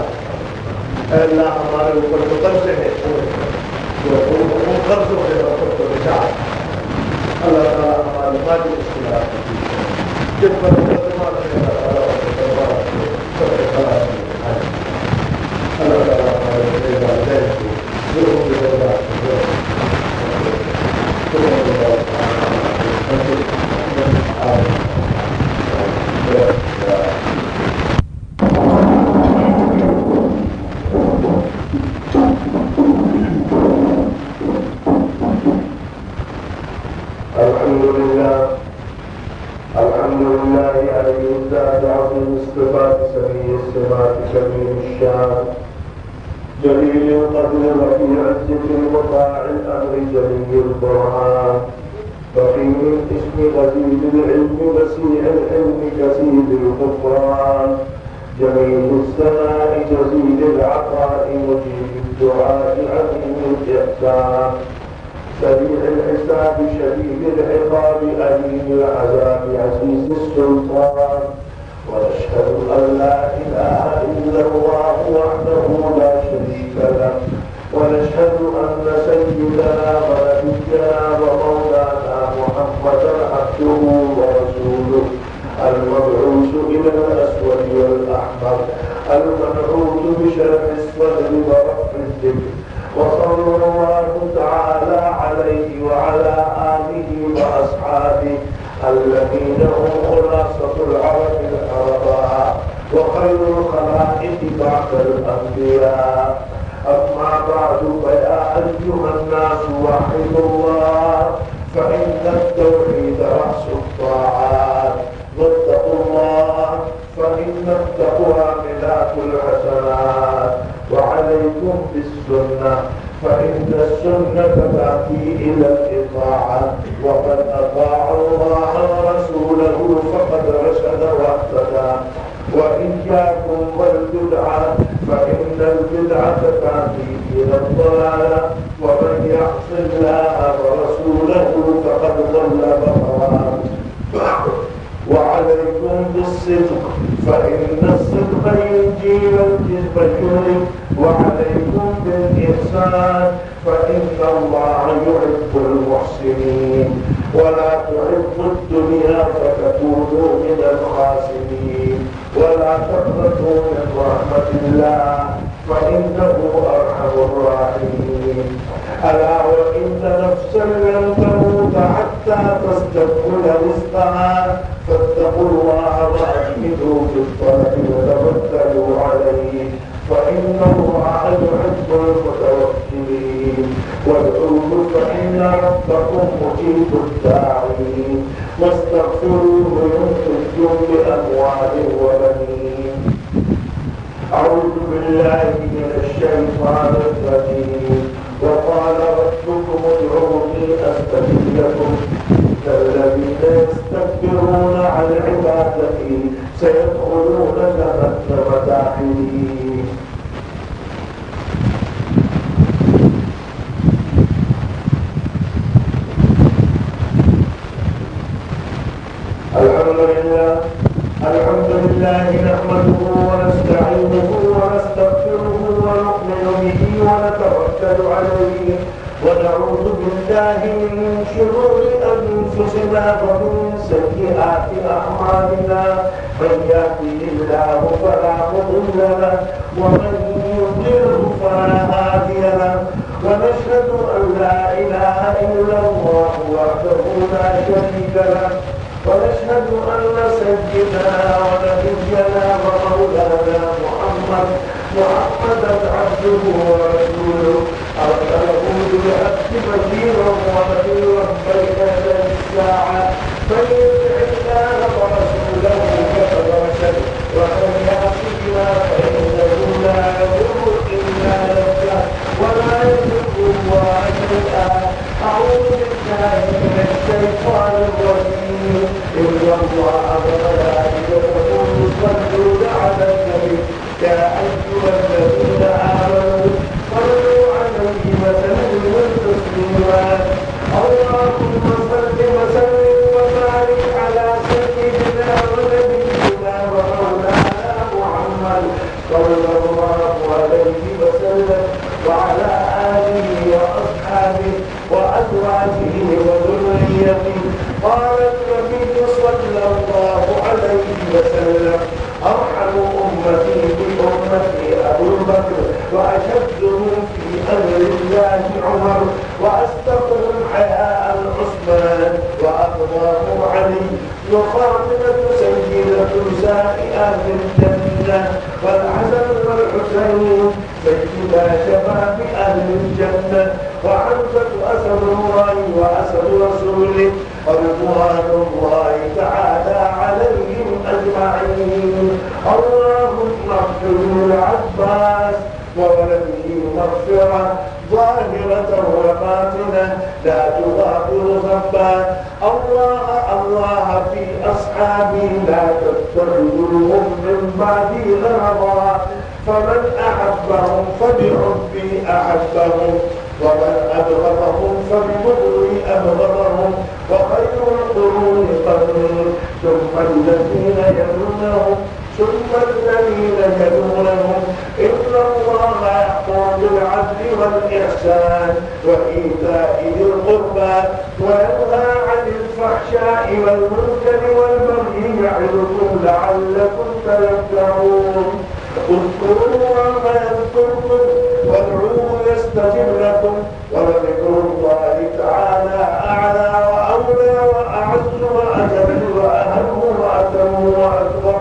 اے اللہ ہمارے اوپر جو قرضے ہیں جو ان قرضوں سے ہم سب کو نجات، اللہ تعالیٰ ہماری مالی مشکلات جن پر مقدمات ہے اللہ تعالیٰ سب کے خلاص میں دکھائے، اللہ تعالیٰ ہمارے بڑے والدین کو ضرور کی ضرورت جليل القدر في عزة وطاع الأمر جليل البرهان بخيل الاسم غزير العلم وسيع العلم كثير الغفران جميل السماء جزيل العطاء مجيب الدعاء عظيم الإحسان سريع الحساب شديد العقاب أليم العذاب عزيز السلطان ونشهد أن لا إله إلا الله وحده لا شريك له ونشهد أن سيدنا ونبينا ومولانا محمدا عبده ورسوله المبعوث إلى الأسود والأحمر المنعوت بشرف الصدر ورفع الذكر وصلى الله تعالى عليه وعلى آله وأصحابه الذين هم خلاصة العرب الحرباء وخير الخلائق بعد الأنبياء. أما بعد فيا أيها الناس وحدوا الله فإن التوحيد رأس الطاعات واتقوا الله فإن التقوى ملاك الحسنات وعليكم بالسنة فإن السنة تأتي إلى الإطاعة ومن أطاع الله ورسوله فقد رشد واهتدى وإياكم والبدعة فإن البدعة تأتي إلى الضلالة ومن يعص الله ورسوله فقد ضل ضلالا وعليكم بالصدق فإن الصدق ينجي والكذب يهلك وعليكم بالإحسان فإن الله يحب المحسنين ولا تحب الدنيا فتكونوا من الخاسرين ولا تقنطوا من رحمة الله فإنه أرحم الراحمين. ألا وإن نفسا لن تموت حتى تستكمل رزقها فاتقوا الله وأجمدوا في الطلب وتوكلوا عليه فإن الله يحب المتوكلين. وادعوه فإن ربكم مجيب الداعين واستغفروه يمسككم بأموال وبنين. أعوذ بالله من الشيطان الرجيم. وقال ربكم ادعوني أستجب لكم الذين يستكبرون عن عبادتي سيدخلون جهنم داخلين. الحمد لله نحمده ونستعينه ونستغفره ونؤمن به ونتوكل عليه ونعوذ بالله من شرور أنفسنا ومن سيئات أعمالنا من يهده الله فلا مضل له ومن يضلل فلا هادي له ونشهد أن لا إله إلا الله وحده لا شريك له ونشهد أن سيدنا ونبينا ومولانا محمدا عبده ورسوله أرسله بالحق بشيرا ونذيرا بين يدي الساعة من يطع الله ورسوله فقد رشد ومن يعص الله فإنه لا يضر إلا نفسه ولا يضر الله شيئا. أعوذ بالله من الشيطان الرجيم. إن الله وملائكته يصلون على النبي يا أيها الذين آمنوا صلوا عليه وسلموا تسليما. اللهم صل وسلم وبارك على سيدنا ونبينا ومولانا محمد صلى الله عليه وسلم وعلى آله وأصحابه وأزواجه وذريته. قال النبي صلى الله عليه وسلم أرحم أمتي بأمتي أبو بكر وأشدهم في أمر الله عمر وأستقهم حياء عثمان وأقضاهم علي وفاطمة سيدة نساء أهل الجنة والحسن والحسين سيدا شباب أهل الجنة وحمزة أسد الله وأسد رسوله رضوان الله تعالى عليهم أجمعين. اللهم اغفر للعباس وولده مغفرة ظاهرة وباطنة لا تغادر ذنبا. الله في أصحابي لا تتخذوهم من بعدي غرضا فمن أحبهم فبحبي أحبهم ومن أبغضهم فببغضي أبغضهم وخير القرون قرني ثم الذين يلونهم ثم الذين يلونهم إن الله الله يأمر بالعدل والإحسان وإيتاء ذي القربى وينهى عن الفحشاء والمنكر والبغي يعظكم لعلكم تذكرون اذكروا الله يذكركم وادعوه يستجب لكم ولذكر الله تعالى أعلى وأولى وأعز وأجل وأهم وأتم وأكبر.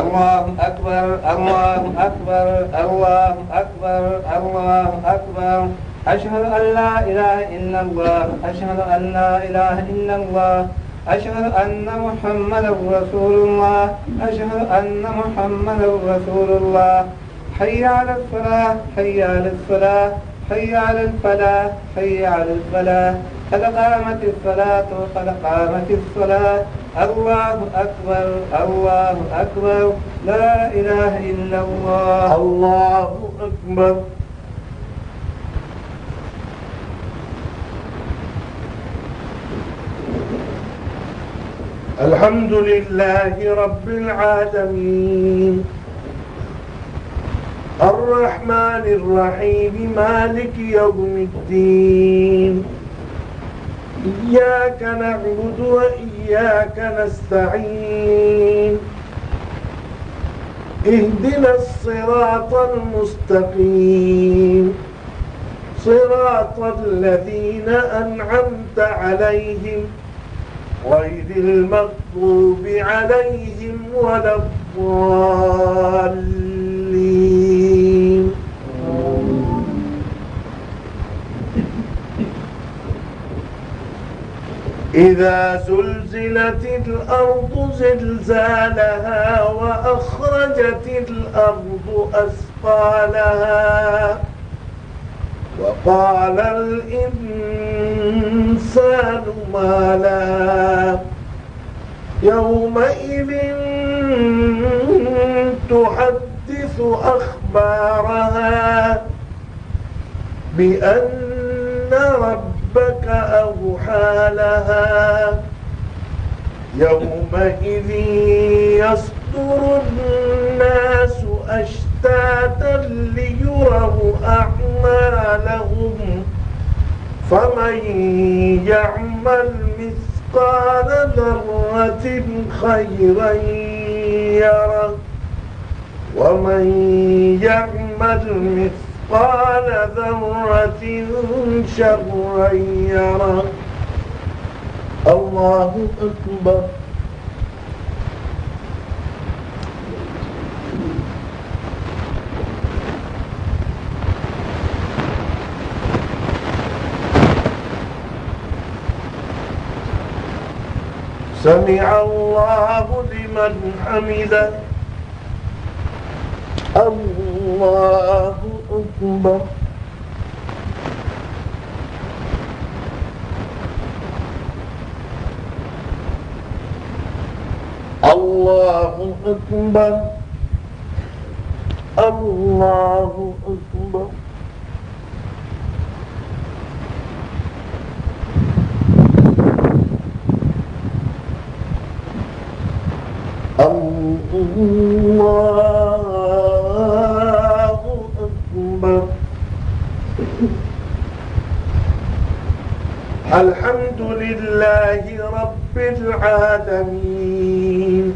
الله أكبر الله أكبر الله أكبر الله أكبر أشهد أن لا إله إلا الله أشهد أن لا إله إلا الله أشهد أن محمدا رسول الله أشهد أن محمدا رسول الله حي على الصلاة حي على الصلاة حي على الفلاح حي على الفلاح قد قامت الصلاة قد قامت الصلاة الله أكبر الله أكبر لا إله إلا الله الله أكبر. الحمد لله رب العالمين الرحمن الرحيم مالك يوم الدين إياك نعبد وإياك نستعين اهدنا الصراط المستقيم صراط الذين أنعمت عليهم غير المغضوب عليهم ولا الضالين. إذا زلزلت الأرض زلزالها وأخرجت الأرض أثقالها وقال الإنسان ما لها يومئذ تحدث أخبارها بأن ربك أوحى لها يومئذ يصدر الناس أشتاتا ليروا أعمالهم فمن يعمل مثقال ذرة خيرا يره ومن يعمل مثقال ذرة شرا يره. الله أكبر. سمع الله لمن حمده. الله أكبر. الله أكبر. الله أكبر. الله أكبر. الحمد لله رب العالمين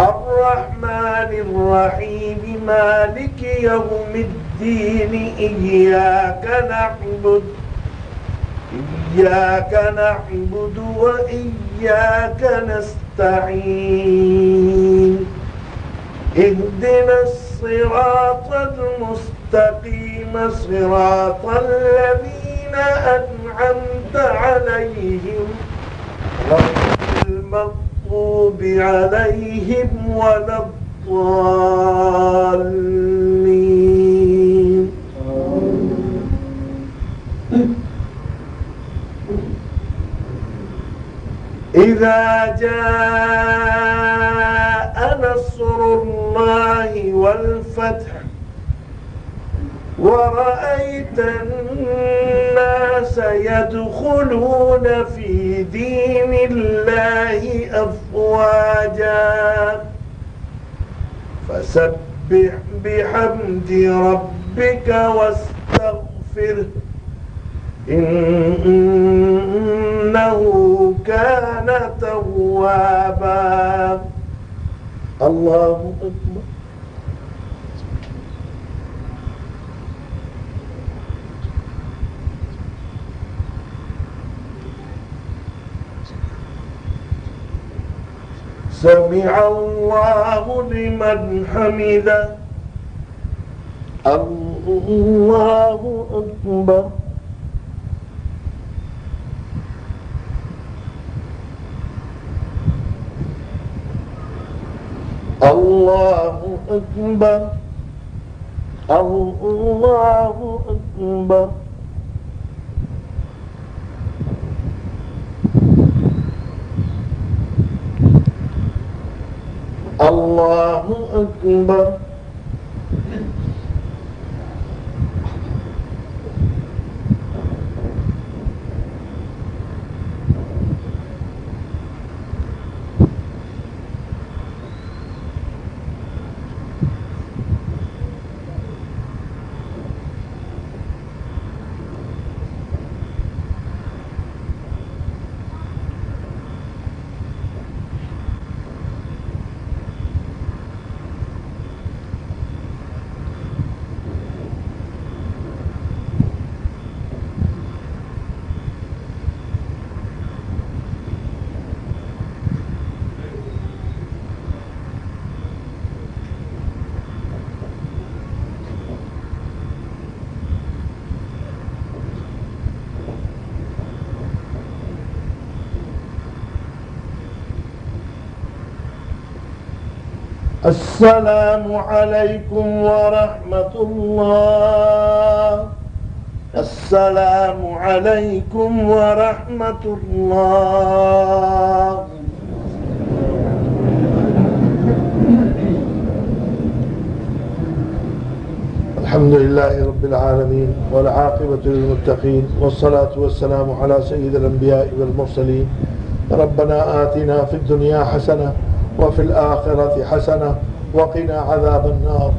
الرحمن الرحيم مالك يوم الدين إياك نعبد وإياك نستعين اهدنا الصراط المستقيم المستقيم صراط الذين أنعمت عليهم غير المغضوب عليهم ولا الضالين. إذا جاء نصر الله والفتح ورأيت الناس يدخلون في دين الله أفواجا فسبح بحمد ربك واستغفره إنه كان توابا. الله أكبر. سمع الله لمن حمده. الله أكبر. الله أكبر. الله أكبر. الله أكبر. السلام عليكم ورحمة الله. السلام عليكم ورحمة الله. الحمد لله رب العالمين والعاقبة للمتقين والصلاة والسلام على سيد الأنبياء والمرسلين. ربنا آتنا في الدنيا حسنة وفي الآخرة حسنة وقنا عذاب النار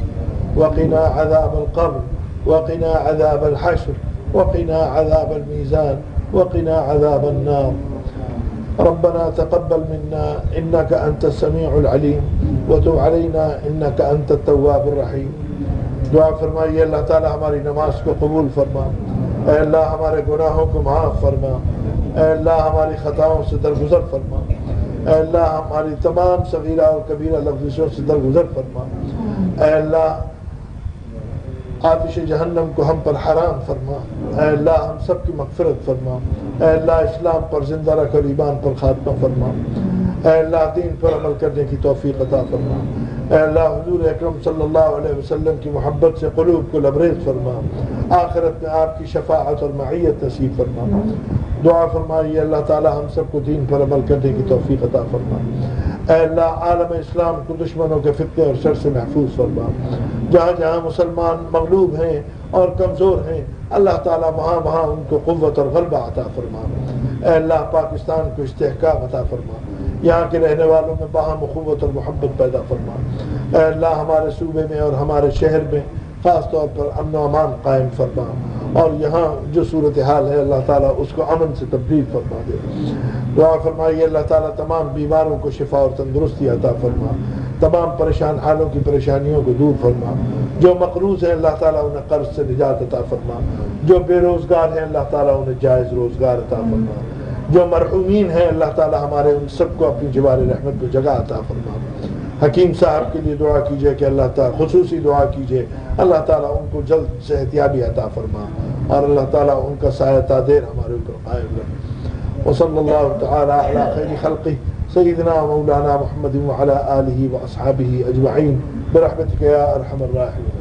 وقنا عذاب القبر وقنا عذاب الحشر وقنا عذاب الميزان وقنا عذاب النار. ربنا تقبل منا إنك أنت السميع العليم وتب علينا إنك أنت التواب الرحيم. دعا فرمائیے اللہ تعالی ہماری نماز کو قبول فرما. اے اللہ ہمارے گناہوں کو معاف فرما. اے اللہ ہماری خطاؤں سے درگزر فرما. اے اللہ ہماری تمام صغیرہ اور کبیرہ لفظوں سے درگزر فرما. اے اللہ آتش جہنم کو ہم پر حرام فرما. اے اللہ ہم سب کی مغفرت فرما. اے اللہ اسلام پر زندہ رکھ اور ایمان پر خاتمہ فرما. اے اللہ دین پر عمل کرنے کی توفیق عطا فرما. اے اللہ حضور اکرم صلی اللہ علیہ وسلم کی محبت سے قلوب کو لبریز فرما. آخرت میں آپ کی شفاعت اور معیت نصیب فرما. دعا فرمائیے اللہ تعالی ہم سب کو دین پر عمل کرنے کی توفیق عطا فرما. اے اللہ عالم اسلام کو دشمنوں کے فتنے اور شر سے محفوظ فرما. جہاں جہاں مسلمان مغلوب ہیں اور کمزور ہیں اللہ تعالی وہاں ان کو قوت اور غلبہ عطا فرما. اے اللہ پاکستان کو استحکام عطا فرما. یہاں کے رہنے والوں میں باہم اخوت اور محبت پیدا فرما. اے اللہ ہمارے صوبے میں اور ہمارے شہر میں خاص طور پر امن و امان قائم فرما. اور یہاں جو صورتحال ہے اللہ تعالیٰ اس کو امن سے تبدیل فرما دے. دعا فرمائیے اللہ تعالیٰ تمام بیماروں کو شفا اور تندرستی عطا فرما. تمام پریشان حالوں کی پریشانیوں کو دور فرما. جو مقروض ہیں اللہ تعالیٰ انہیں قرض سے نجات عطا فرما. جو بے روزگار ہیں اللہ تعالیٰ انہیں جائز روزگار عطا فرما. جو مرحومین ہیں اللہ تعالیٰ ہمارے ان سب کو اپنی جوار رحمت کو جگہ عطا فرما. حکیم صاحب کے لیے دعا کیجئے کہ اللہ تعالیٰ خصوصی دعا کیجئے اللہ تعالیٰ ان کو جلد صحتیابی عطا فرما اور اللہ تعالیٰ ان کا سایہ تادیر ہمارے اوپر قائم رہے. وصلی اللہ تعالیٰ علی خیر خلقہ سیدنا مولانا محمد وعلی آلہ واصحابہ اجمعین برحمتک یا ارحم الراحمین.